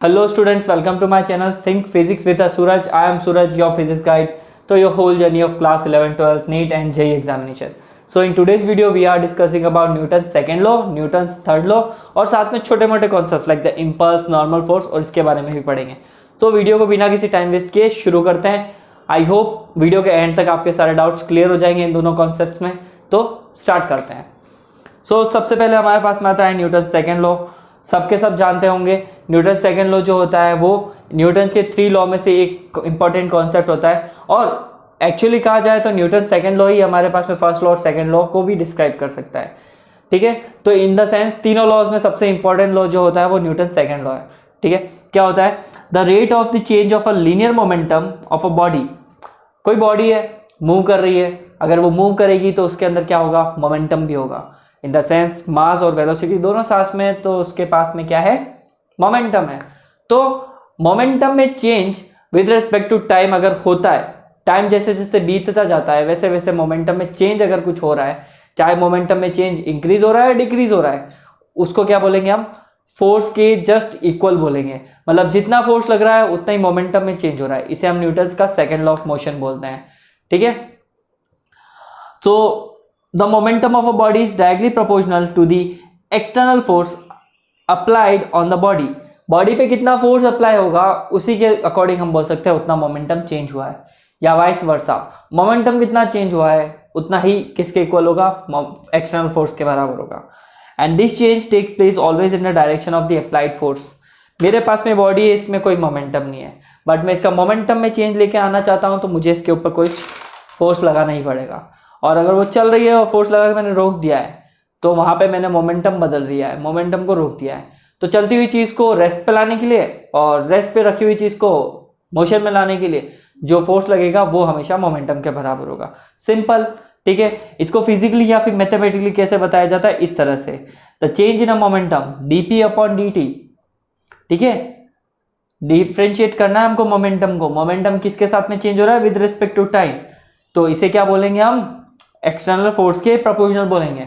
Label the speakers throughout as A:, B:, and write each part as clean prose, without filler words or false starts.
A: Hello students, welcome to my channel Sync Physics with Suraj. I am Suraj, your physics guide to your whole journey of class 11, 12, NEET and JEE examination. So in today's video we are discussing about Newton's second law, Newton's third law और साथ में छोटे मोटे concept like the impulse, normal force और इसके बारे में भी पढ़ेंगे. तो वीडियो को बिना किसी टाइम वेस्ट किए शुरू करते हैं. आई होप वीडियो के एंड तक आपके सारे डाउट्स क्लियर हो जाएंगे इन दोनों कॉन्सेप्ट्स में. तो स्टार्ट करते हैं. सबसे पहले हमारे पास में आता है न्यूटन सेकेंड लॉ. सबके सब जानते होंगे न्यूटन सेकेंड लॉ जो होता है वो न्यूटन के 3 लॉ में से एक इंपॉर्टेंट कॉन्सेप्ट होता है. और एक्चुअली कहा जाए तो न्यूटन सेकेंड लॉ ही हमारे पास में फर्स्ट लॉ और सेकेंड लॉ को भी डिस्क्राइब कर सकता है. ठीक है, तो इन द सेंस तीनों लॉज में सबसे इंपॉर्टेंट लॉ जो होता है वो न्यूटन सेकेंड लॉ है. ठीक है, क्या होता है? The rate of the change of a linear momentum of a body. कोई बॉडी है, मूव कर रही है, अगर वो मूव करेगी तो उसके अंदर क्या होगा? मोमेंटम भी होगा. इन द सेंस मास और वेलोसिटी दोनों साथ में, तो उसके पास में क्या है? मोमेंटम है. तो मोमेंटम में change with respect to time अगर होता है, टाइम जैसे जैसे बीतता जाता है वैसे वैसे मोमेंटम में चेंज अगर कुछ हो रहा है, चाहे मोमेंटम में चेंज इंक्रीज हो रहा है डिक्रीज हो रहा है, उसको क्या बोलेंगे हम? फोर्स के जस्ट इक्वल बोलेंगे. मतलब जितना फोर्स लग रहा है उतना ही मोमेंटम में चेंज हो रहा है. इसे हम न्यूटन का सेकेंड लॉ ऑफ मोशन बोलते हैं. ठीक है, तो the momentum of a body is directly proportional to the external force applied on the body. Body पे कितना फोर्स अप्लाई होगा उसी के अकॉर्डिंग हम बोल सकते हैं उतना मोमेंटम चेंज हुआ है, या वाइस वर्सा. मोमेंटम कितना चेंज हुआ है उतना ही किसके इक्वल होगा? एक्सटर्नल फोर्स के बराबर होगा. And this change take place always in the direction of the applied force. मेरे पास में बॉडी है, इसमें कोई मोमेंटम नहीं है, बट मैं इसका मोमेंटम में चेंज लेके आना चाहता हूँ तो मुझे इसके ऊपर कोई फोर्स लगाना ही पड़ेगा. और अगर वो चल रही है और फोर्स लगा के मैंने रोक दिया है तो वहां पे मैंने मोमेंटम बदल दिया है, मोमेंटम को रोक दिया है. तो चलती हुई चीज को रेस्ट पे लाने के लिए और रेस्ट पे रखी हुई चीज को मोशन में लाने के लिए जो फोर्स लगेगा वो हमेशा मोमेंटम के बराबर होगा. सिंपल. ठीक है, इसको फिजिकली या फिर मैथमेटिकली कैसे बताया जाता है? इस तरह से, the change in a momentum dp upon dt. ठीक है, डिफ्रेंशिएट करना है हमको मोमेंटम को. मोमेंटम किसके साथ में चेंज हो रहा है? With respect to time. तो इसे क्या बोलेंगे हम? एक्सटर्नल फोर्स के प्रोपोर्शनल बोलेंगे.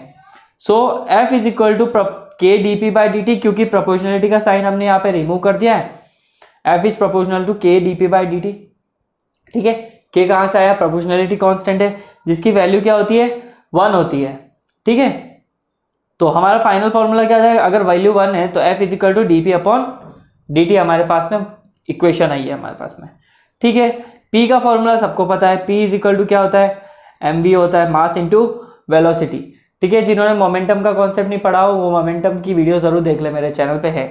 A: सो F इज इक्वल टू के dp बाई dt. क्योंकि प्रोपोर्शनलिटी का साइन हमने यहाँ पे रिमूव कर दिया है. F इज प्रोपोर्शनल टू के dp बाई dt. ठीक है, k कहाँ से आया? प्रोपोर्शनलिटी कांस्टेंट है जिसकी वैल्यू क्या होती है? 1 होती है. ठीक है, तो हमारा फाइनल फॉर्मूला क्या जाएगा? अगर वैल्यू 1 है तो F is equal to dp upon dt हमारे पास में इक्वेशन आई है हमारे पास में. ठीक है, P का फॉर्मूला सबको पता है. P इज इक्वल टू क्या होता है? mv होता है, मास इंटू वेलोसिटी. ठीक है, जिन्होंने मोमेंटम का कॉन्सेप्ट नहीं पढ़ा हो वो मोमेंटम की वीडियो जरूर देख ले, मेरे चैनल पे है.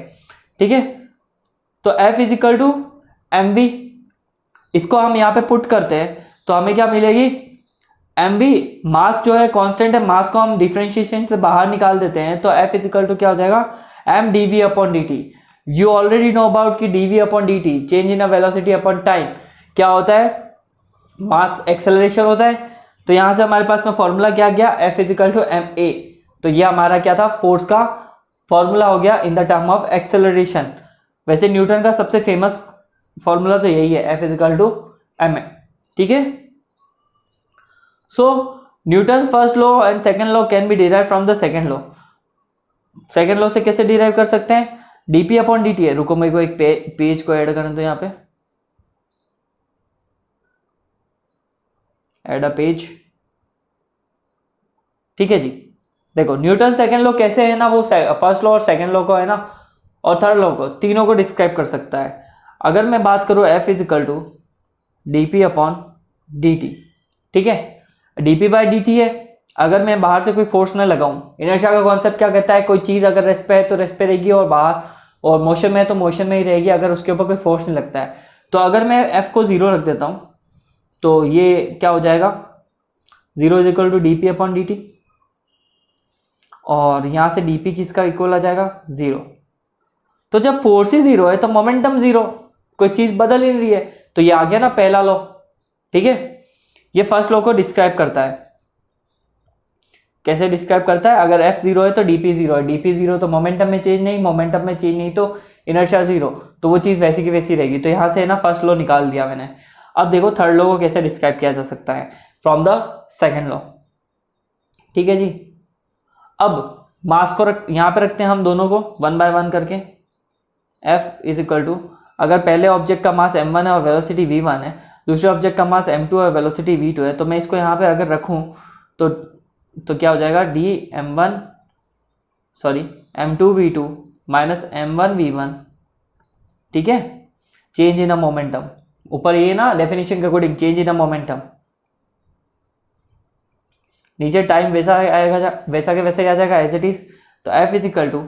A: ठीक है, तो F is equal to mv. इसको हम यहाँ पे पुट करते हैं तो हमें क्या मिलेगी? mv मास जो है कांस्टेंट है, मास को हम डिफरेंशिएशन से बाहर निकाल देते हैं तो F इज इक्वल टू क्या हो जाएगा? m dv upon dt. You already know about कि dv upon dt change in a velocity upon time क्या होता है? मास एक्सेलरेशन होता है. तो यहां से हमारे पास में फॉर्मूला क्या गया? F is equal to ma. तो ये हमारा क्या था? फोर्स का फॉर्मूला हो गया in the term of acceleration. वैसे न्यूटन का सबसे फेमस फॉर्मूला तो यही है, F इजिकल टू ma. ठीक है, so Newton first law and second law can be derive from the second law. Second law से कैसे डिराइव कर सकते हैं? dp अपॉन dt है. रुको मेरे को एक पेज को ऐड करने दो. यहाँ पे एड अ पेज. ठीक है जी, देखो न्यूटन सेकेंड लॉ कैसे है ना, वो फर्स्ट लॉ और सेकेंड लॉ को है ना और थर्ड लॉ को, तीनों को डिस्क्राइब कर सकता है. अगर मैं बात करूं F is equal to dp upon dt. ठीक है, dp बाई dt है. अगर मैं बाहर से कोई फोर्स ना लगाऊं, इनर्शिया का कॉन्सेप्ट क्या कहता है? कोई चीज अगर रेस्ट पे है तो रेस्ट पे रहेगी और बाहर और मोशन में है तो मोशन में ही रहेगी अगर उसके ऊपर कोई फोर्स नहीं लगता है. तो अगर मैं F को 0 रख देता हूं तो ये क्या हो जाएगा? 0 is equal to dp upon dt. और यहां से dp किसका इक्वल आ जाएगा? 0. तो जब फोर्स ही 0 है तो मोमेंटम 0, कोई चीज बदल ही नहीं रही है. तो ये आ गया ना पहला लॉ. ठीक है, ये फर्स्ट लॉ को डिस्क्राइब करता है. कैसे डिस्क्राइब करता है? अगर F 0 है तो dp 0 है, dp 0 तो मोमेंटम में चेंज नहीं, मोमेंटम में चेंज नहीं तो इनर्शिया 0, तो वो चीज वैसी की वैसी रहेगी. तो यहां से ना फर्स्ट लॉ निकाल दिया मैंने. अब देखो थर्ड लॉ को कैसे डिस्क्राइब किया जा सकता है फ्रॉम द सेकेंड लॉ. ठीक है जी, अब मास को यहाँ पे रखते हैं हम दोनों को 1 बाय 1 करके. F इज इक्वल टू, अगर पहले ऑब्जेक्ट का मास m1 है और वेलोसिटी v1 है, दूसरे ऑब्जेक्ट का मास m2 है और वेलोसिटी v2 है, तो मैं इसको यहाँ पे अगर रखूँ तो क्या हो जाएगा, m2v2 माइनस m1 v1, ठीक है, चेंज इन अ मोमेंटम, ऊपर ये ना डेफिनेशन के according change in a momentum, नीचे टाइम वैसा आएगा, वैसा के वैसे ही आ जाएगा एज इट इज। तो F is equal to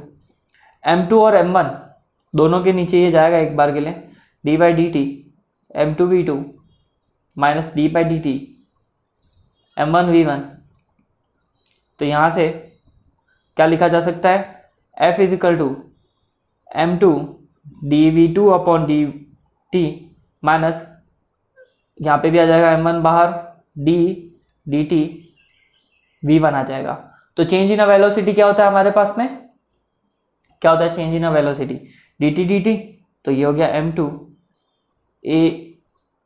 A: m2 और m1 दोनों के नीचे ये जाएगा एक बार के लिए, D by D T m2v2 minus D by D T m1v1। तो यहाँ से क्या लिखा जा सकता है, F is equal to m2 dv2 upon D T minus, यहाँ पे भी आ जाएगा m1 बाहर, d dt v1 आ जाएगा। तो चेंज इन अ वेलोसिटी क्या होता है हमारे पास में, क्या होता है change in a velocity, dt dt, तो ये हो गया m2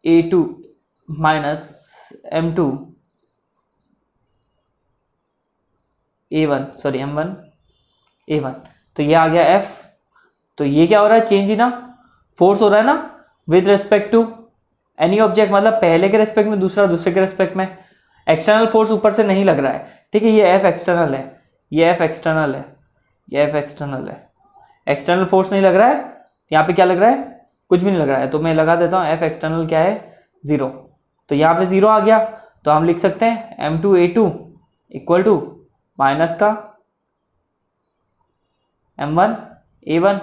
A: a2 minus m2 a1 sorry m1 a1, तो ये आ गया F। तो ये क्या हो रहा है, चेंज इन अ फोर्स हो रहा है ना with respect to any object, मतलब पहले के रिस्पेक्ट में, दूसरे के रिस्पेक्ट में, एक्सटर्नल फोर्स ऊपर से नहीं लग रहा है, ठीक है, ये F एक्सटर्नल है, ये F एक्सटर्नल है, ये F एक्सटर्नल है, एक्सटर्नल फोर्स नहीं लग रहा है, यहाँ पे क्या लग रहा है, कुछ भी नहीं लग रहा है, तो मैं लगा देता हूँ F एक्सटर्नल क्या है, 0, तो यहाँ पे 0 आ गया, तो हम लिख सकते हैं m2a2 इक्वल टू माइनस का m1a1,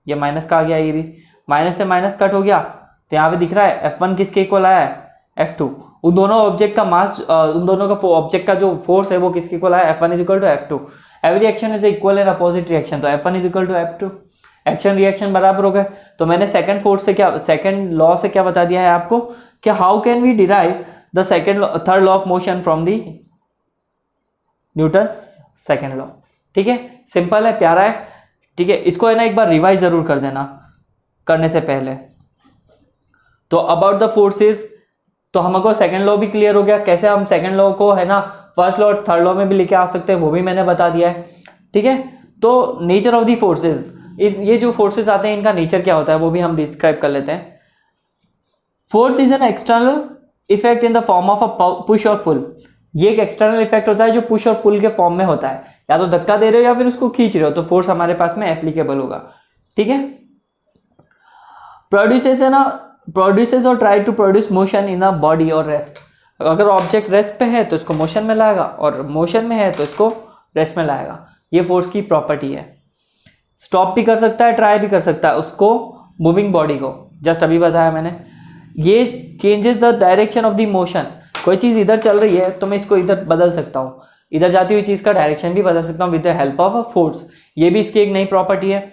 A: ये माइनस का आ गया, ये भी माइनस से माइनस कट हो गया, तो यहाँ पे दिख रहा है F1 किसके इक्वल आया है, F2, उन दोनों ऑब्जेक्ट का मास, उन दोनों का ऑब्जेक्ट का जो फोर्स है वो किसके इक्वल आया, F1 is equal to F2, every action is equal and opposite reaction, तो F1 is equal to F2, action reaction बराबर हो गए। तो मैंने सेकंड फोर्स से क्या, सेकंड लॉ से क्या बता दिया है आपको कि how can we derive the third law of motion from the Newton second law, ठीक है, सिंपल है, प्यारा है, ठीक है, इसको है ना एक बार रिवाइज जरूर कर देना करने से पहले। तो अबाउट द फोर्सेस, तो हमको सेकंड लॉ भी क्लियर हो गया, कैसे हम सेकंड लॉ को है ना फर्स्ट लॉ और थर्ड लॉ में भी लेके आ सकते हैं वो भी मैंने बता दिया है, ठीक है। तो नेचर ऑफ द फोर्सेस, ये जो फोर्सेस आते हैं इनका नेचर क्या होता है वो भी हम डिस्क्राइब कर लेते हैं। Force is an external effect in the form of a push और पुल, ये एक एक्सटर्नल इफेक्ट होता है जो पुश और पुल के फॉर्म में होता है, या तो धक्का दे रहे हो या फिर उसको खींच रहे हो, तो फोर्स हमारे पास में एप्लीकेबल होगा, ठीक है। प्रोड्यूसेस और try to produce motion in a body और रेस्ट, अगर ऑब्जेक्ट रेस्ट पे है तो इसको मोशन में लाएगा, और मोशन में है तो इसको रेस्ट में लाएगा, ये फोर्स की प्रॉपर्टी है। स्टॉप भी कर सकता है, ट्राई भी कर सकता है उसको, मूविंग बॉडी को, जस्ट अभी बताया मैंने। ये changes the direction of the motion, कोई चीज़ इधर चल रही है तो मैं इसको इधर बदल सकता हूँ, इधर जाती हुई चीज़ का डायरेक्शन भी बदल सकता हूँ with the help of a force, ये भी इसकी एक नई प्रॉपर्टी है।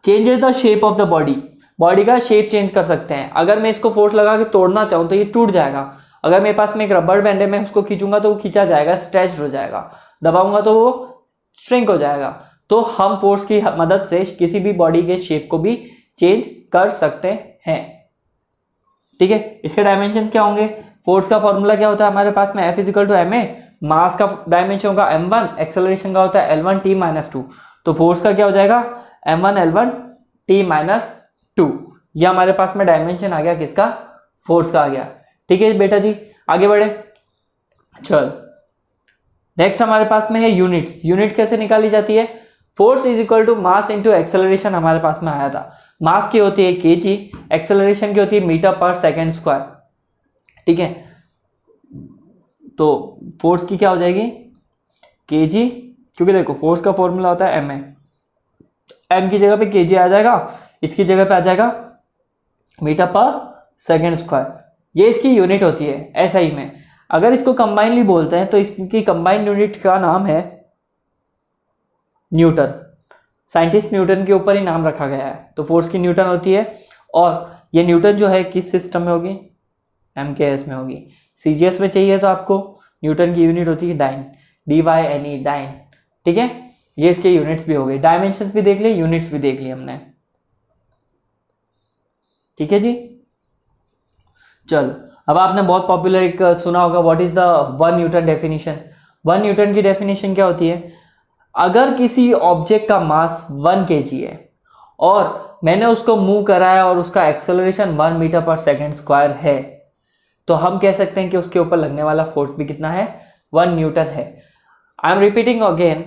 A: Changes the shape of the body, body का शेप चेंज कर सकते हैं, अगर मैं इसको फोर्स लगा के तोड़ना चाहूँ तो ये टूट जाएगा, अगर मेरे पास में एक रबड़ बैंड है मैं उसको खींचूंगा तो वो खींचा जाएगा, स्ट्रेच हो जाएगा, दबाऊंगा तो वो श्रिंक हो जाएगा। तो हम फोर्स की मदद से किसी भी बॉडी के शेप को भी चेंज कर सकते हैं, ठीक है। इसके डायमेंशंस क्या होंगे, फोर्स का फॉर्मूला क्या होता है हमारे पास में, F is equal to ma, mass का डायमेंशन होगा m1, एक्सेलरेशन का होता है l1 t माइनस 2, तो फोर्स का क्या हो जाएगा m1 l1 t माइनस 2, ये हमारे पास में डायमेंशन आ गया किसका, फोर्स का आ गया, ठीक है बेटा जी। आगे बढ़े, चल नेक्स्ट हमारे पास में है यूनिट्स, यूनिट कैसे निकाली जाती है, force is equal to mass into acceleration हमारे पास में आया था, मास की होती है kg, एक्सेलरेशन की होती है मीटर पर सेकेंड स्क्वायर, ठीक है। तो फोर्स की क्या हो जाएगी kg, क्योंकि देखो फोर्स का फॉर्मूला होता है ma, m की जगह पे kg आ जाएगा, इसकी जगह पे आ जाएगा मीटर पर सेकेंड स्क्वायर, ये इसकी यूनिट होती है SI में। अगर इसको कंबाइनली बोलते हैं तो इसकी कंबाइंड यूनिट का नाम है न्यूटन, साइंटिस्ट न्यूटन के ऊपर ही नाम रखा गया है, तो फोर्स की न्यूटन होती है, और ये न्यूटन जो है किस सिस्टम में होगी, MKS में होगी। CGS में चाहिए तो आपको न्यूटन की यूनिट होती है डाइन, DYNE डाइन, ठीक है। ये इसके यूनिट्स भी हो गए, डायमेंशंस भी देख लिए, यूनिट्स भी देख लिए हमने, ठीक है जी। चलो अब आपने बहुत पॉपुलर एक सुना होगा, what is the 1 Newton definition. 1 Newton की डेफिनेशन क्या होती है, अगर किसी ऑब्जेक्ट का मास 1 kg है और मैंने उसको मूव करा है और उसका acceleration 1 meter per second square है, तो हम कह सकते हैं कि उसके ऊपर लगने वाला फोर्स भी कितना है, 1 न्यूटन है। आई एम रिपीटिंग अगेन,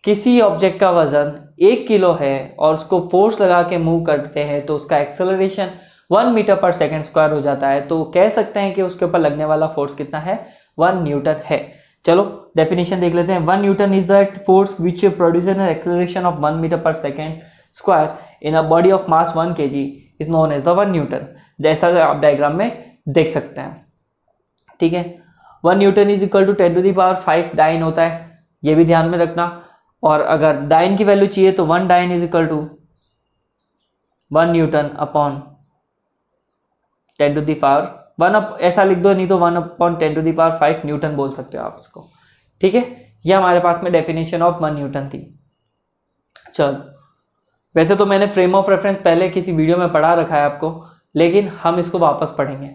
A: किसी ऑब्जेक्ट का वजन 1 किलो है और उसको फोर्स लगा के मूव करते हैं तो उसका acceleration 1 meter per second square हो जाता है, तो कह सकते हैं कि उसके ऊपर लगने वाला फोर्स कितना है, 1 न्यूटन है। चलो डेफिनेशन देख लेते हैं। 1 Newton is that force which produce an acceleration of 1 meter per second square in a body of mass 1 kg is known as the 1 Newton. जैसा आप डायग्राम में देख सकते हैं, ठीक है। 1 Newton is equal to 10 to the power 5 dyne होता है, ये भी ध्यान में रखना। और अगर डाइन की वैल्यू चाहिए तो 1 dyne is equal to 1 newton upon 10 to the power 1, ऐसा लिख दो, नहीं तो 1 upon 10 to the power 5 newton बोल सकते हो आप इसको, ठीक है। ये हमारे पास में डेफिनेशन ऑफ 1 न्यूटन थी। चलो, वैसे तो मैंने फ्रेम ऑफ रेफरेंस पहले किसी वीडियो में पढ़ा रखा है आपको, लेकिन हम इसको वापस पढ़ेंगे,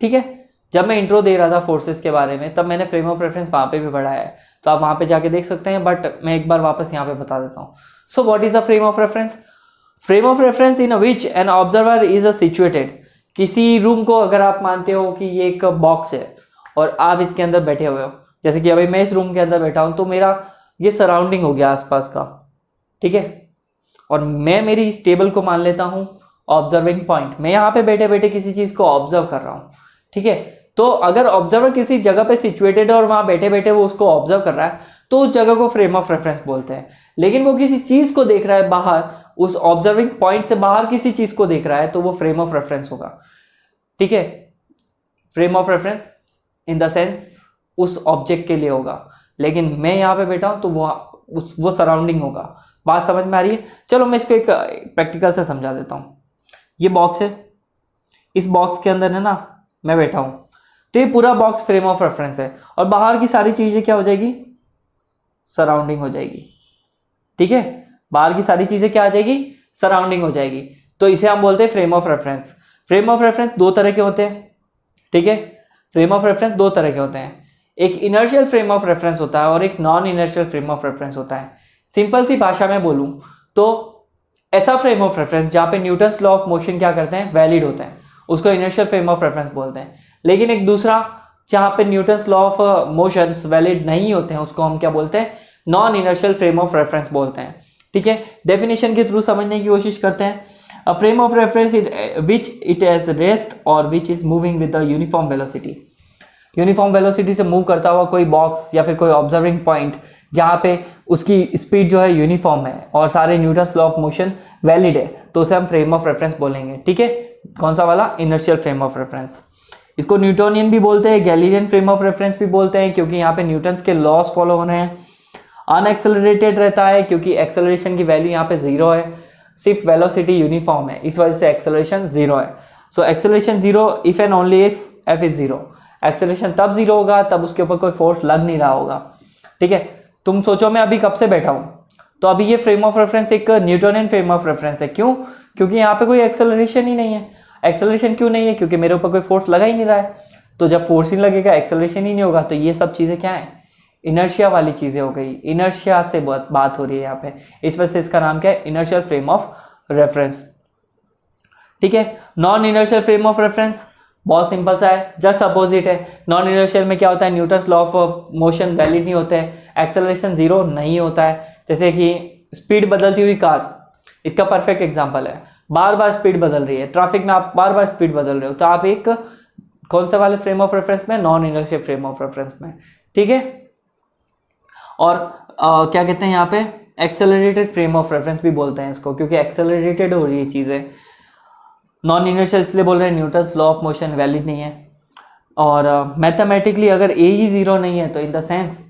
A: ठीक है। जब मैं इंट्रो दे रहा था फोर्सेस के बारे में तब मैंने फ्रेम ऑफ रेफरेंस वहाँ पे भी पढ़ा है, तो आप वहाँ पे जाके देख सकते हैं, बट मैं एक बार वापस यहाँ पे बता देता हूँ। So what is the frame of reference? Frame of reference in which an observer is situated. किसी रूम को अगर आप मानते हो कि ये एक बॉक्स है और आप इसके अंदर बैठे हुए हो, जैसे कि अभी मैं इस रूम के अंदर बैठा हूँ, तो मेरा ये सराउंडिंग हो गया आसपास का, ठीक है। और मैं मेरी इस टेबल को मान लेता हूँ ऑब्जर्विंग पॉइंट। मैं यहाँ पे बैठे बैठे किसी चीज़ को ऑब्जर्व कर रहा हूँ, ठीक है। तो अगर ऑब्जर्वर किसी जगह पे सिचुएटेड है और वहाँ बैठे बैठे वो उसको ऑब्जर्व कर रहा है, तो उस जगह को फ्रेम ऑफ रेफरेंस बोलते हैं। लेकिन वो किसी चीज़ को देख रहा है बाहर, उस ऑब्जर्विंग पॉइंट से बाहर किसी चीज़ को देख रहा है, तो वो फ्रेम ऑफ रेफरेंस होगा, ठीक है। Frame of reference in the sense उस ऑब्जेक्ट के लिए होगा, लेकिन मैं यहाँ पे बैठा हूँ तो वो सराउंडिंग होगा। बात समझ में आ रही है? चलो मैं इसको एक प्रैक्टिकल से समझा देता हूँ। ये बॉक्स है, इस बॉक्स के अंदर है ना मैं बैठा हूँ, तो ये पूरा बॉक्स फ्रेम ऑफ रेफरेंस है और बाहर की सारी चीज़ें क्या हो जाएगी, सराउंडिंग हो जाएगी, ठीक है। बाहर की सारी चीज़ें क्या आ जाएगी, सराउंडिंग हो जाएगी, तो इसे हम बोलते हैं frame of reference. Frame of reference दो तरह के होते हैं, ठीक है। फ्रेम ऑफ रेफरेंस दो तरह के होते हैं, एक इनर्शियल फ्रेम ऑफ रेफरेंस होता है और एक non inertial frame of reference होता है। सिंपल सी भाषा में बोलूं तो ऐसा फ्रेम ऑफ रेफरेंस जहाँ पे न्यूटन्स लॉ ऑफ मोशन क्या करते हैं, वैलिड होते हैं, उसको इनर्शियल फ्रेम ऑफ रेफरेंस बोलते हैं। लेकिन एक दूसरा जहाँ पे Newton's law of motion valid नहीं होते हैं, उसको हम क्या बोलते हैं, non inertial frame of reference बोलते हैं, ठीक है। डेफिनेशन के थ्रू समझने की कोशिश करते हैं। A frame of reference which it has rest और which is moving with the uniform velocity. Uniform velocity से मूव करता हुआ कोई बॉक्स या फिर कोई ऑब्जर्विंग पॉइंट जहाँ पे उसकी स्पीड जो है यूनिफॉर्म है और सारे Newton's law of motion valid है, तो उसे हम फ्रेम ऑफ रेफरेंस बोलेंगे, ठीक है। कौन सा वाला, इनर्शियल फ्रेम ऑफ रेफरेंस। इसको न्यूटोनियन भी बोलते हैं, गैलीलियन फ्रेम ऑफ रेफरेंस भी बोलते हैं, क्योंकि यहाँ पे न्यूटन्स के लॉस फॉलो हो रहे हैं। अनएक्सेलरेटेड रहता है क्योंकि एक्सेलरेशन की वैल्यू यहाँ पे 0 है, सिर्फ वेलोसिटी यूनिफॉर्म है, इस वजह से एक्सेलरेशन 0 है। So acceleration 0 if and only if F is 0। Acceleration तब 0 होगा तब उसके ऊपर कोई फोर्स लग नहीं रहा होगा, ठीक है। तुम सोचो मैं अभी कब से बैठा हूँ, तो अभी ये फ्रेम ऑफ रेफरेंस एक न्यूटोनियन फ्रेम ऑफ रेफरेंस है। क्यों? क्योंकि यहाँ पे कोई एक्सेलरेशन ही नहीं है। एक्सेलरेशन क्यों नहीं है? क्योंकि मेरे ऊपर कोई फोर्स लगा ही नहीं रहा है, तो जब फोर्स ही लगेगा एक्सेलरेशन ही नहीं होगा, तो ये सब चीज़ें क्या है, इनर्शिया वाली चीज़ें हो गई। इनर्शिया से बात हो रही है यहाँ पे, इस वजह से इसका नाम क्या है, इनर्शियल फ्रेम ऑफ रेफरेंस, ठीक है। Non inertial frame of reference बहुत सिंपल सा है, जस्ट अपोजिट है। नॉन इनर्शियल में क्या होता है, Newton's law of motion valid नहीं होते हैं, एक्सेलरेशन 0 नहीं होता है। जैसे कि स्पीड बदलती हुई कार, इसका परफेक्ट एग्जांपल है। बार बार स्पीड बदल रही है, ट्रैफिक में आप बार बार स्पीड बदल रहे हो, तो आप एक कौन से वाले फ्रेम ऑफ रेफरेंस में, non inertial frame of reference में, ठीक है। और क्या कहते हैं यहाँ पे, एक्सेलरेटेड फ्रेम ऑफ रेफरेंस भी बोलते हैं इसको, क्योंकि एक्सेलरेटेड हो रही है चीज़ें। नॉन इनर्शियल इसलिए बोल रहे हैं, Newton's law of motion valid नहीं है। और मैथमेटिकली अगर ए ही 0 नहीं है, तो इन द सेंस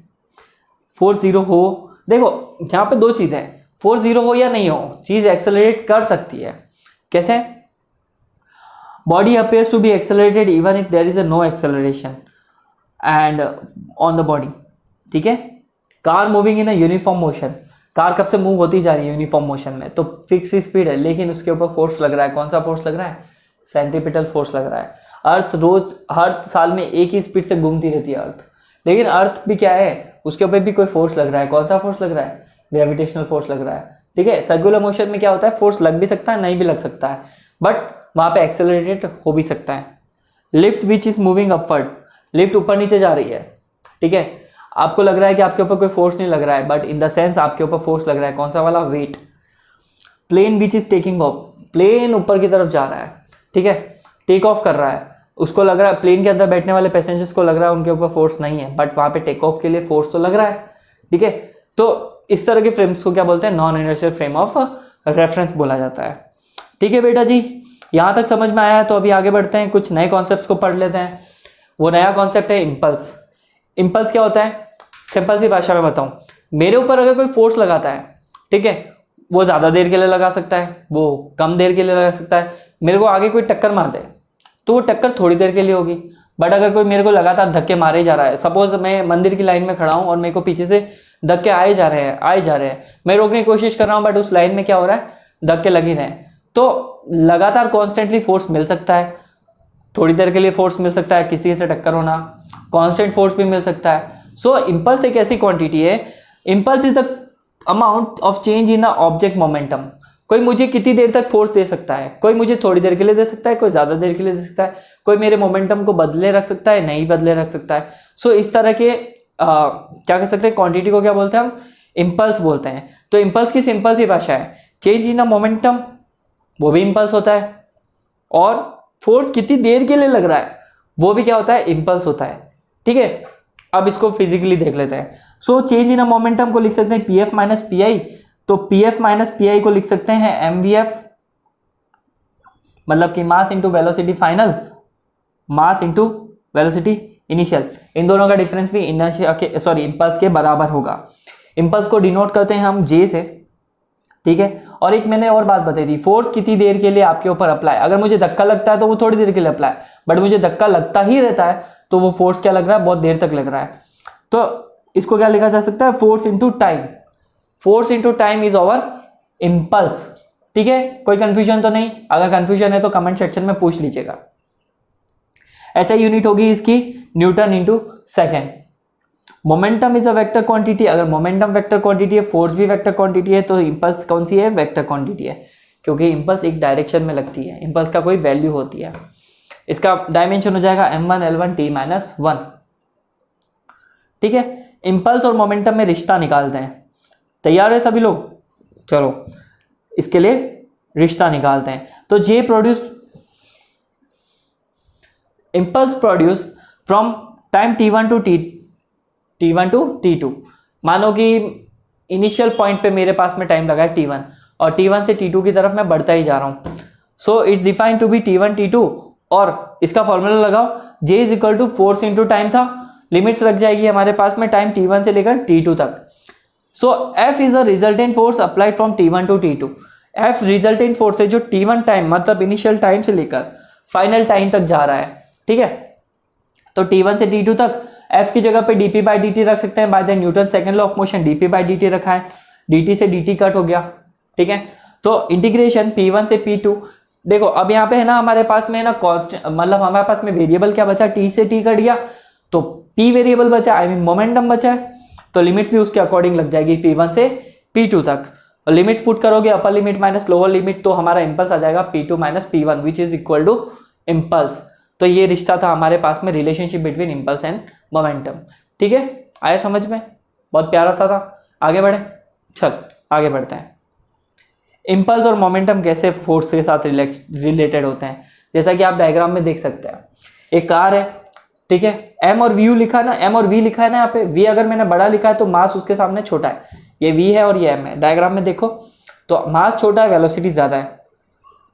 A: फोर्स 0 हो, देखो यहाँ पे दो चीज़ें हैं, फोर्स 0 हो या नहीं हो, चीज़ एक्सेलरेट कर सकती है। कैसे? Body appears to be accelerated even if there is a no acceleration and on the body, ठीक है। Car moving in a uniform motion, car कब से मूव होती जा रही है यूनिफॉर्म मोशन में, तो फिक्स स्पीड है, लेकिन उसके ऊपर फोर्स लग रहा है। कौन सा फोर्स लग रहा है? सेंट्रीपिटल फोर्स लग रहा है। अर्थ रोज हर साल में एक ही स्पीड से घूमती रहती है अर्थ, लेकिन अर्थ भी क्या है, उसके ऊपर भी कोई फोर्स लग रहा है। कौन सा फोर्स लग रहा है? ग्रेविटेशनल फोर्स लग रहा है। ठीक है। सर्कुलर मोशन में क्या होता है, फोर्स लग भी सकता है, नहीं भी लग सकता है, बट वहां पे एक्सेलरेटेड हो भी सकता है। Lift which is moving upward, lift ऊपर नीचे जा रही है, ठीक है। आपको लग रहा है कि आपके ऊपर कोई फोर्स नहीं लग रहा है, बट इन द सेंस आपके ऊपर फोर्स लग रहा है। कौन सा वाला, wait. Plane which is taking off, plane ऊपर की तरफ जा रहा है, ठीक है, टेक ऑफ कर रहा है, उसको लग रहा है, प्लेन के अंदर बैठने वाले पैसेंजर्स को लग रहा है उनके ऊपर फोर्स नहीं है, बट वहां पे टेक ऑफ के लिए फोर्स तो लग रहा है, ठीक है। तो इस तरह के फ्रेम्स को क्या बोलते हैं, non inertial frame of reference बोला जाता है। ठीक है बेटा जी, यहां तक समझ में आया है। तो अभी आगे बढ़ते हैं, कुछ नए कॉन्सेप्ट्स को पढ़ लेते हैं। वो नया कॉन्सेप्ट है इम्पल्स। इम्पल्स क्या होता है, सिंपल सी भाषा में बताऊं, मेरे ऊपर अगर कोई फोर्स लगाता है, ठीक है, वो ज्यादा देर के लिए लगा सकता है, वो कम देर के लिए लगा सकता है। मेरे को आगे कोई टक्कर मार दे तो वो टक्कर थोड़ी देर के लिए होगी, बट अगर कोई मेरे को लगातार धक्के मारे जा रहा है, सपोज मैं मंदिर की लाइन में खड़ा हूं और मेरे को पीछे से धक्के आए जा रहे हैं, मैं रोकने की कोशिश कर रहा हूं, बट उस लाइन में क्या हो रहा है, धक्के लग ही रहे हैं, तो लगातार कॉन्स्टेंटली फोर्स मिल सकता है, थोड़ी देर के लिए फोर्स मिल सकता है, किसी से टक्कर होना, कांस्टेंट फोर्स भी मिल सकता है। सो इंपल्स एक ऐसी क्वांटिटी है, impulse is the amount of change in the object momentum. कोई मुझे कितनी देर तक फोर्स दे सकता है, कोई मुझे थोड़ी देर के लिए दे सकता है, कोई ज्यादा देर के लिए दे सकता है, कोई मेरे मोमेंटम को बदले रख सकता है, नहीं बदले रख सकता है। सो इस तरह के क्या कह सकते हैं, क्वांटिटी को क्या बोलते हैं हम, इंपल्स बोलते हैं। तो इंपल्स की सिंपल सी भाषा है, चेंज इन द मोमेंटम, वो भी इंपल्स होता है, और फोर्स कितनी देर के लिए लग रहा है वो भी क्या होता है, इंपल्स होता है। ठीक है, अब इसको फिजिकली देख लेते हैं। So change in a momentum को लिख सकते हैं पीएफ माइनस पीआई, तो पीएफ माइनस पीआई को लिख सकते हैं एमवीएफ, मतलब कि mass into velocity final, mass into velocity initial. इन दोनों का डिफरेंस भी इनर्शिया के सॉरी इंपल्स के बराबर होगा। इंपल्स को डिनोट करते हैं हम जे से, ठीक है। और एक मैंने और बात बताई थी, फोर्स कितनी देर के लिए आपके ऊपर अप्लाई, अगर मुझे धक्का लगता है तो वो थोड़ी देर के लिए अप्लाई, बट मुझे धक्का लगता ही रहता है तो वो फोर्स क्या लग रहा है, बहुत देर तक लग रहा है। तो इसको क्या लिखा जा सकता है, force into time. Force into time is our impulse. ठीक है, कोई कंफ्यूजन तो नहीं? अगर कंफ्यूजन है तो कमेंट सेक्शन में पूछ लीजिएगा। ऐसा यूनिट होगी इसकी Newton into second. Momentum is a vector quantity, अगर मोमेंटम वेक्टर क्वांटिटी है, फोर्स भी वेक्टर क्वांटिटी है, तो इंपल्स कौन सी है, वेक्टर क्वांटिटी है, क्योंकि इंपल्स एक डायरेक्शन में लगती है, इंपल्स का कोई वैल्यू होती है। इसका डायमेंशन हो जाएगा m1 l1 t-1। ठीक है, इंपल्स और मोमेंटम में रिश्ता निकालते हैं। तैयार है सभी लोग? चलो इसके लिए रिश्ता निकालते हैं। तो J produce impulse produce from time t1 to t2। मानो कि इनिशियल पॉइंट पे मेरे पास में टाइम लगा है t1 और t1 से t2 की तरफ मैं बढ़ता ही जा रहा हूं। So it's defined to be t1 t2, और इसका फॉर्मूला लगाओ, j is equal to force into time था, लिमिट्स लग जाएगी हमारे पास में टाइम t1 से लेकर t2 तक। So f is a resultant force applied from t1 to t2। f resultant force है जो t1 टाइम मतलब इनिशियल टाइम से लेकर फाइनल टाइम तक जा रहा है। ठीक है, तो t1 से t2 तक f की जगह पे dp बाई dt रख सकते हैं, by the Newton second law of motion dp by dt रखा है, dt से dt कट हो गया। ठीक है, तो इंटीग्रेशन p1 से p2। देखो अब यहाँ पे है ना हमारे पास में ना कांस्टेंट, मतलब हमारे पास में वेरिएबल क्या बचा, t से t कट गया तो p वेरिएबल बचा, आई मीन मोमेंटम बचा है, तो लिमिट्स भी उसके अकॉर्डिंग लग जाएगी p1 से p2 तक। और लिमिट्स पुट करोगे upper limit minus lower limit, तो हमारा इंपल्स आ जाएगा p2 minus p1 which is equal to impulse. तो ये रिश्ता था हमारे पास में, relationship between impulse and momentum. ठीक है, आया समझ में? बहुत प्यारा सा था। आगे बढ़े, चल आगे बढ़ते हैं। इंपल्स और मोमेंटम कैसे फोर्स के साथ रिलेटेड होते हैं, जैसा कि आप डायग्राम में देख सकते हैं। एक कार है, ठीक है, m और v लिखा है ना, m और v लिखा है ना यहाँ पे। v अगर मैंने बड़ा लिखा है तो मास उसके सामने छोटा है, ये v है और ये m है। डायग्राम में देखो तो मास छोटा है, वेलोसिटी ज्यादा है।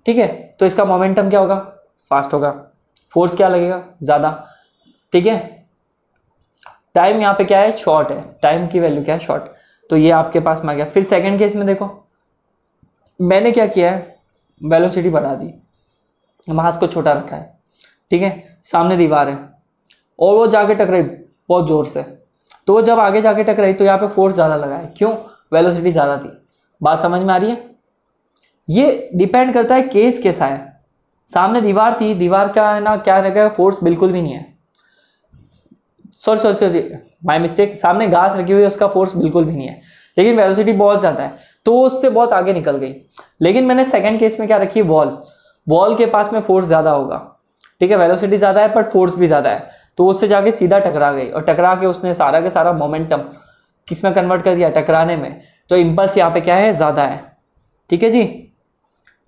A: ठीक है, तो इसका मोमेंटम क्या होगा, फास्ट होगा, फोर्स क्या लगेगा, ज्यादा। ठीक है, टाइम यहाँ पे क्या है, शॉर्ट है, टाइम की वैल्यू क्या है, शॉर्ट। तो ये आपके पास में आ गया। फिर सेकंड केस में देखो, मैंने क्या किया है, वेलोसिटी बढ़ा दी, मास को छोटा रखा है। ठीक है, सामने दीवार है और वो जाके टकराई बहुत जोर से, तो वो जब आगे जाके टकराई तो यहाँ पे फोर्स ज्यादा लगा है, क्यों, वेलोसिटी ज्यादा थी। बात समझ में आ रही है? ये डिपेंड करता है केस कैसा है। सामने दीवार थी, दीवार का है ना क्या रहेगा, फोर्स बिल्कुल भी नहीं है, सॉरी माय मिस्टेक, सामने घास रखी हुई है, उसका फोर्स बिल्कुल भी नहीं है, लेकिन वेलोसिटी बहुत ज्यादा है। तो उससे बहुत आगे निकल गई। लेकिन मैंने सेकंड केस में क्या रखी, वॉल के पास में फोर्स ज़्यादा होगा, ठीक है, वेलोसिटी ज़्यादा है बट फोर्स भी ज़्यादा है, तो उससे जाके सीधा टकरा गई और टकरा के उसने सारा के सारा मोमेंटम किस में कन्वर्ट कर दिया, टकराने में। तो इम्पल्स यहाँ पे क्या है, ज़्यादा है। ठीक है जी,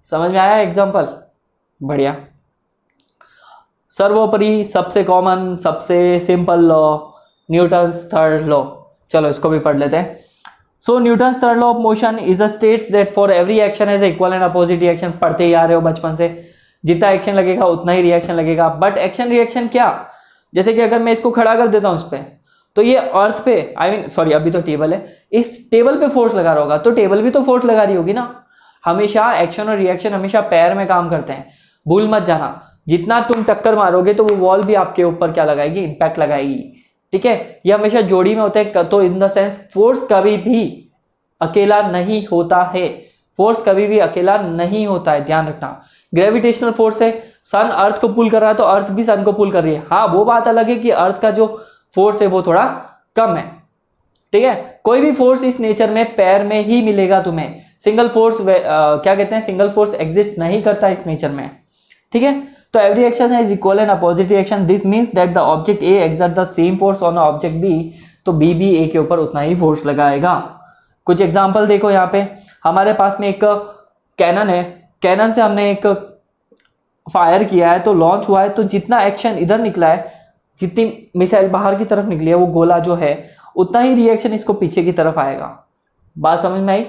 A: समझ में आया एग्जाम्पल? बढ़िया। सर्वोपरि, सबसे कॉमन, सबसे simple law, Newton's third law. चलो इसको भी पढ़ लेते हैं। So Newton's third law of motion is a states that for every action has equal and opposite reaction. पढ़ते ही आ रहे हो बचपन से, जितना एक्शन लगेगा उतना ही रिएक्शन लगेगा। बट एक्शन रिएक्शन क्या, जैसे कि अगर मैं इसको खड़ा कर देता हूँ इस पे, तो ये अर्थ पे, सॉरी अभी तो टेबल है, इस टेबल पे फोर्स लगा रहा होगा, तो टेबल भी तो फोर्स लगा रही होगी ना। हमेशा एक्शन और रिएक्शन हमेशा पैर में काम करते हैं, भूल मत जाना। जितना तुम टक्कर मारोगे तो वो वॉल भी आपके ऊपर क्या लगाएगी, इंपैक्ट लगाएगी। ठीक है, ये हमेशा जोड़ी में होते हैं। तो इन द सेंस फोर्स कभी भी अकेला नहीं होता है, फोर्स कभी भी अकेला नहीं होता है, ध्यान रखना। ग्रेविटेशनल फोर्स है, सन अर्थ को पुल कर रहा है तो अर्थ भी सन को पुल कर रही है। हाँ, वो बात अलग है कि अर्थ का जो फोर्स है वो थोड़ा कम है। ठीक है, कोई भी फोर्स इस नेचर में पैर में ही मिलेगा तुम्हें। सिंगल फोर्स क्या कहते हैं, सिंगल फोर्स एग्जिस्ट नहीं करता इस नेचर में। ठीक है, तो एवरी एक्शन है equal and opposite reaction. This means that the object A exert the same force on object B, तो बी भी ए के ऊपर उतना ही फोर्स लगाएगा। कुछ एग्जांपल देखो, यहाँ पे हमारे पास में एक कैनन है, कैनन से हमने एक फायर किया है तो लॉन्च हुआ है, तो जितना एक्शन इधर निकला है, जितनी मिसाइल बाहर की तरफ निकली है वो गोला जो है, उतना ही रिएक्शन इसको पीछे की तरफ आएगा। बात समझ में आई?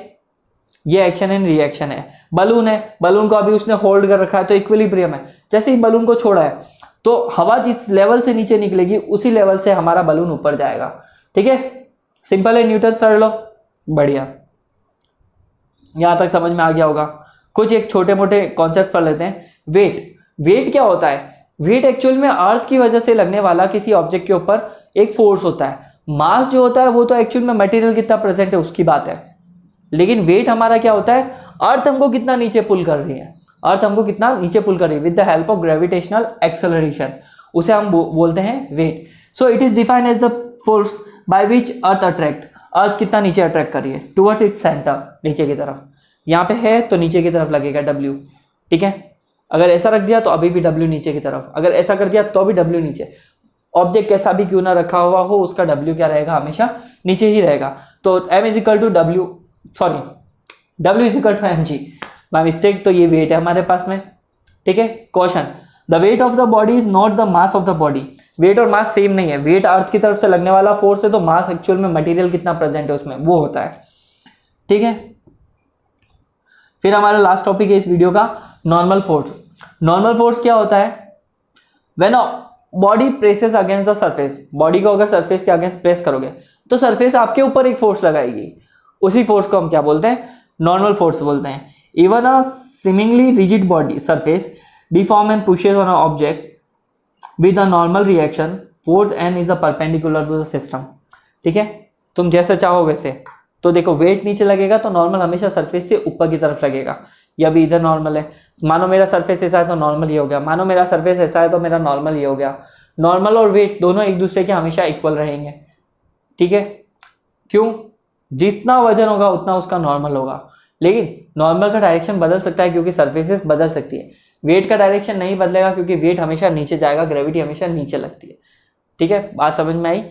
A: ये एक्शन एंड रिएक्शन है। बलून है, बलून को अभी उसने होल्ड कर रखा है तो इक्विलिब्रियम है। जैसे ही बलून को छोड़ा है तो हवा जिस लेवल से नीचे निकलेगी उसी लेवल से हमारा बलून ऊपर जाएगा। ठीक है, सिंपल है, न्यूटन थर्ड लॉ। बढ़िया, यहां तक समझ में आ गया होगा। कुछ एक छोटे मोटे कॉन्सेप्ट पढ़ लेते हैं। वेट क्या होता है? वेट एक्चुअल में अर्थ की वजह से लगने वाला किसी ऑब्जेक्ट के ऊपर एक फोर्स होता है। मास जो होता है वो तो एक्चुअल में मटेरियल कितना प्रेजेंट है उसकी बात है, लेकिन वेट हमारा क्या होता है, अर्थ हमको कितना नीचे पुल कर रही है, अर्थ हमको कितना नीचे पुल कर रही है with the help of gravitational acceleration, उसे हम बोलते हैं weight. So it is defined as the force by which earth attract, earth कितना नीचे अट्रैक्ट कर रही है टुवर्ड्स इट्स सेंटर, नीचे की तरफ। यहाँ पे है तो नीचे की तरफ लगेगा W। ठीक है, अगर ऐसा रख दिया तो अभी भी W नीचे की तरफ, अगर ऐसा कर दिया तो भी W नीचे। ऑब्जेक्ट कैसा भी क्यों ना रखा हुआ हो, उसका W क्या रहेगा, हमेशा नीचे ही रहेगा। तो M is equal to W, sorry W is equal to mg, by mistake. तो ये वेट है हमारे पास में। ठीक है, question, the weight of the body is not the mass of the body. Weight और मास सेम नहीं है। वेट अर्थ की तरफ से लगने वाला फोर्स है, तो मास एक्चुअल में मटेरियल कितना प्रेजेंट है उसमें वो होता है। ठीक है, फिर हमारा लास्ट टॉपिक है इस वीडियो का, नॉर्मल फोर्स। नॉर्मल फोर्स क्या होता है? When body presses against the surface, body को अगर सरफेस के अगेंस्ट प्रेस करोगे तो सरफेस आपके ऊपर एक फोर्स लगाएगी, उसी फोर्स को हम क्या बोलते हैं, नॉर्मल फोर्स बोलते हैं। Even a seemingly rigid body surface deform and pushes on an object with a normal reaction, force n is a perpendicular to the system। ठीक है, तुम जैसे चाहो वैसे। तो देखो, वेट नीचे लगेगा तो नॉर्मल हमेशा सरफेस से ऊपर की तरफ लगेगा। या भी इधर नॉर्मल है, मानो मेरा सरफेस ऐसा है तो नॉर्मल ही हो गया, मानो मेरा सरफेस ऐसा है तो मेरा नॉर्मल ही हो गया। नॉर्मल और वेट दोनों एक दूसरे के हमेशा इक्वल रहेंगे। ठीक है, क्यों? जितना वजन होगा उतना उसका नॉर्मल होगा, लेकिन नॉर्मल का डायरेक्शन बदल सकता है क्योंकि सरफेसेस बदल सकती है। वेट का डायरेक्शन नहीं बदलेगा क्योंकि वेट हमेशा नीचे जाएगा, ग्रेविटी हमेशा नीचे लगती है। ठीक है, बात समझ में आई?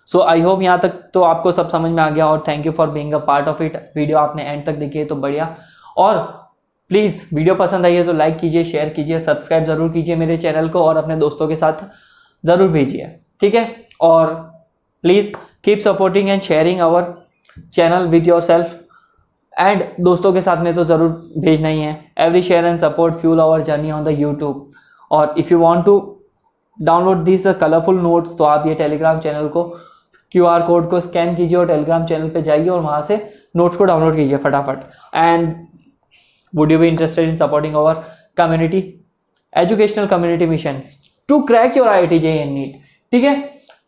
A: सो आई होप यहाँ तक तो आपको सब समझ में आ गया, और thank you for being a part of it. Video आपने एंड तक देखी है तो बढ़िया। और प्लीज़ वीडियो पसंद आई है तो लाइक कीजिए, शेयर कीजिए, सब्सक्राइब जरूर कीजिए मेरे चैनल को, और अपने दोस्तों के साथ ज़रूर भेजिए। ठीक है, और please keep supporting and sharing our channel with yourself, and दोस्तों के साथ में तो ज़रूर भेजना ही है। Every share and support fuel our journey on the YouTube. और if you want to download this colourful notes, तो आप ये टेलीग्राम चैनल को QR कोड को स्कैन कीजिए और टेलीग्राम चैनल पे जाइए और वहाँ से नोट्स को डाउनलोड कीजिए फटाफट। And would you be interested in supporting our community, educational community mission to crack your IIT JEE and NEET। ठीक है,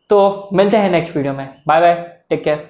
A: तो मिलते हैं नेक्स्ट वीडियो में। Bye bye, take care.